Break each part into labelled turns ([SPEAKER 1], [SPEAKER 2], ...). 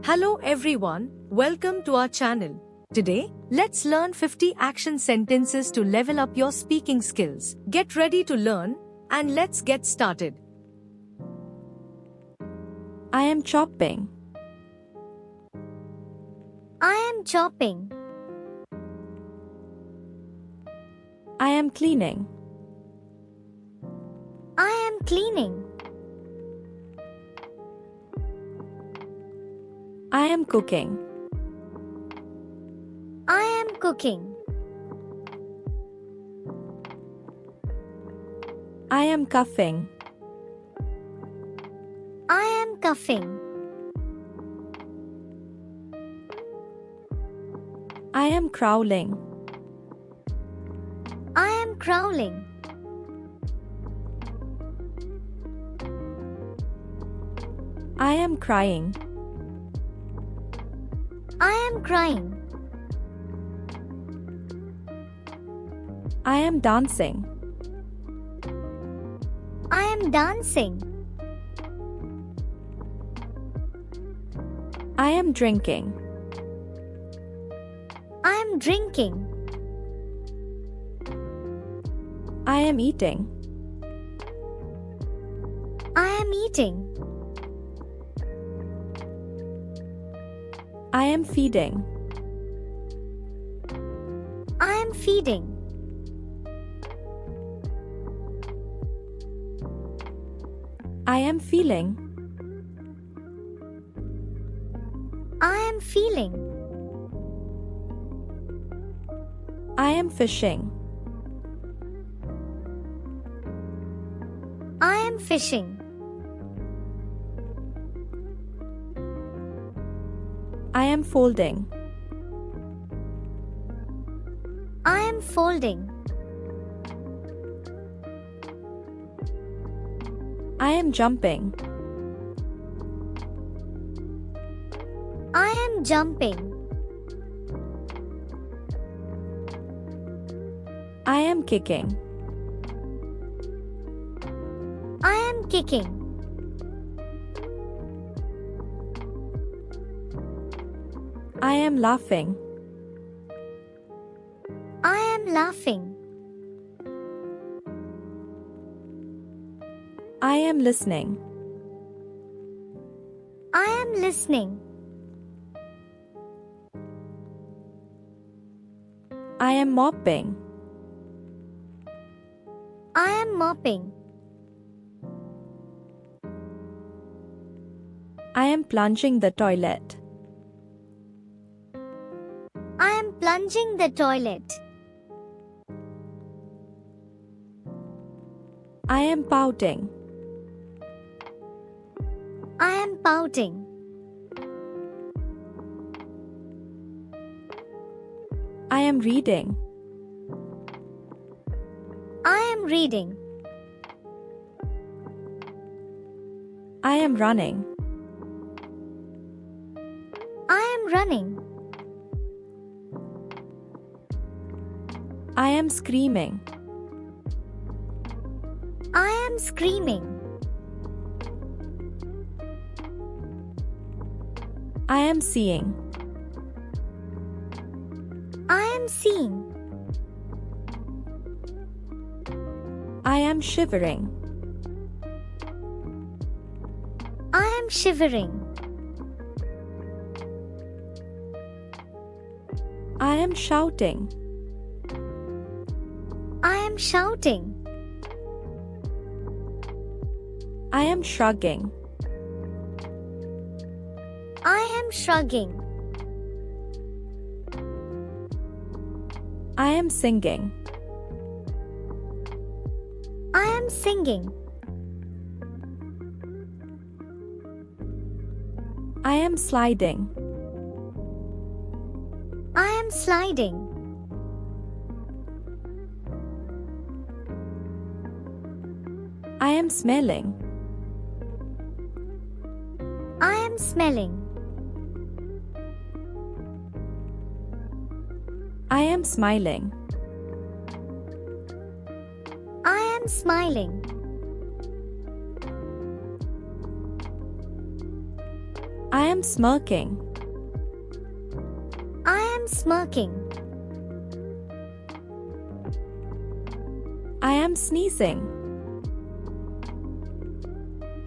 [SPEAKER 1] Hello everyone, welcome to our channel. Today, let's learn 50 action sentences to level up your speaking skills. Get ready to learn, and let's get started.
[SPEAKER 2] I am chopping.
[SPEAKER 3] I am chopping.
[SPEAKER 2] I am cleaning.
[SPEAKER 3] I am cleaning.
[SPEAKER 2] I am cooking.
[SPEAKER 3] I am cooking.
[SPEAKER 2] I am coughing.
[SPEAKER 3] I am coughing.
[SPEAKER 2] I am crawling.
[SPEAKER 3] I am crawling.
[SPEAKER 2] I am crying.
[SPEAKER 3] I am crying.
[SPEAKER 2] I am dancing.
[SPEAKER 3] I am dancing.
[SPEAKER 2] I am drinking.
[SPEAKER 3] I am drinking.
[SPEAKER 2] I am eating.
[SPEAKER 3] I am eating.
[SPEAKER 2] I am feeding.
[SPEAKER 3] I am feeding.
[SPEAKER 2] I am feeling.
[SPEAKER 3] I am feeling.
[SPEAKER 2] I am fishing.
[SPEAKER 3] I am fishing.
[SPEAKER 2] I am folding.
[SPEAKER 3] I am folding.
[SPEAKER 2] I am jumping.
[SPEAKER 3] I am jumping.
[SPEAKER 2] I am kicking.
[SPEAKER 3] I am kicking.
[SPEAKER 2] I am laughing.
[SPEAKER 3] I am laughing.
[SPEAKER 2] I am listening.
[SPEAKER 3] I am listening.
[SPEAKER 2] I am mopping.
[SPEAKER 3] I am mopping.
[SPEAKER 2] I am plunging the toilet.
[SPEAKER 3] I am plunging the toilet.
[SPEAKER 2] I am pouting.
[SPEAKER 3] I am pouting.
[SPEAKER 2] I am reading.
[SPEAKER 3] I am reading.
[SPEAKER 2] I am running.
[SPEAKER 3] I am running.
[SPEAKER 2] I am screaming.
[SPEAKER 3] I am screaming.
[SPEAKER 2] I am seeing.
[SPEAKER 3] I am seeing.
[SPEAKER 2] I am shivering.
[SPEAKER 3] I am shivering.
[SPEAKER 2] I am shouting.
[SPEAKER 3] I am shouting.
[SPEAKER 2] I am shrugging.
[SPEAKER 3] I am shrugging.
[SPEAKER 2] I am singing.
[SPEAKER 3] I am singing.
[SPEAKER 2] I am sliding.
[SPEAKER 3] I am sliding.
[SPEAKER 2] I am smelling.
[SPEAKER 3] I am smelling.
[SPEAKER 2] I am smiling.
[SPEAKER 3] I am smiling.
[SPEAKER 2] I am smirking.
[SPEAKER 3] I am smirking.
[SPEAKER 2] I am sneezing.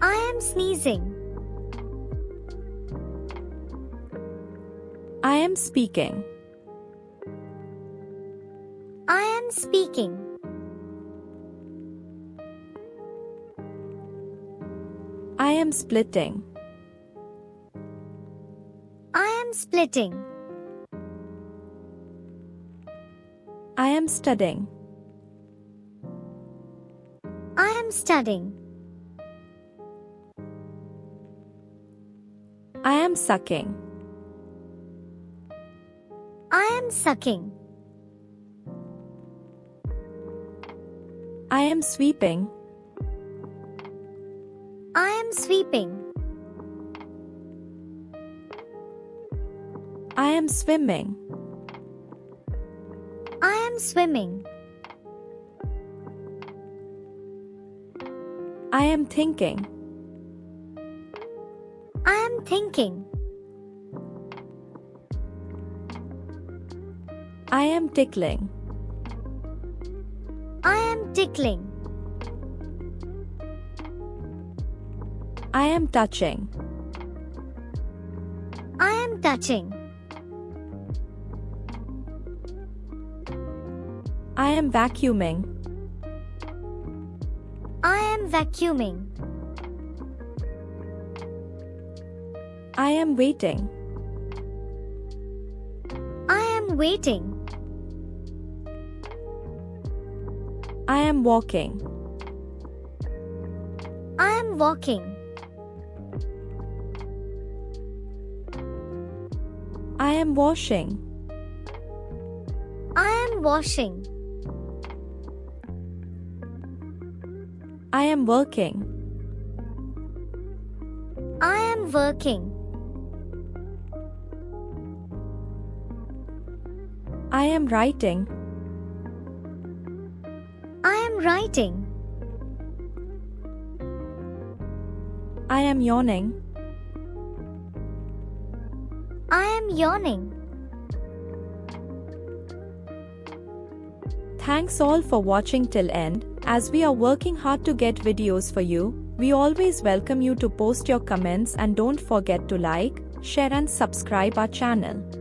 [SPEAKER 3] I am sneezing.
[SPEAKER 2] I am speaking.
[SPEAKER 3] I am speaking.
[SPEAKER 2] I am splitting.
[SPEAKER 3] I am splitting.
[SPEAKER 2] I am studying.
[SPEAKER 3] I am studying.
[SPEAKER 2] I am sucking.
[SPEAKER 3] I am sucking.
[SPEAKER 2] I am sweeping.
[SPEAKER 3] I am sweeping.
[SPEAKER 2] I am swimming.
[SPEAKER 3] I am swimming.
[SPEAKER 2] I am thinking.
[SPEAKER 3] I am thinking.
[SPEAKER 2] I am tickling.
[SPEAKER 3] I am tickling.
[SPEAKER 2] I am touching.
[SPEAKER 3] I am touching.
[SPEAKER 2] I am vacuuming.
[SPEAKER 3] I am vacuuming.
[SPEAKER 2] I am waiting.
[SPEAKER 3] I am waiting.
[SPEAKER 2] I am walking.
[SPEAKER 3] I am walking.
[SPEAKER 2] I am washing.
[SPEAKER 3] I am washing.
[SPEAKER 2] I am working.
[SPEAKER 3] I am working.
[SPEAKER 2] I am writing.
[SPEAKER 3] I am writing.
[SPEAKER 2] I am yawning.
[SPEAKER 3] I am yawning.
[SPEAKER 2] Thanks all for watching till end. As we are working hard to get videos for you, we always welcome you to post your comments and don't forget to like, share and subscribe our channel.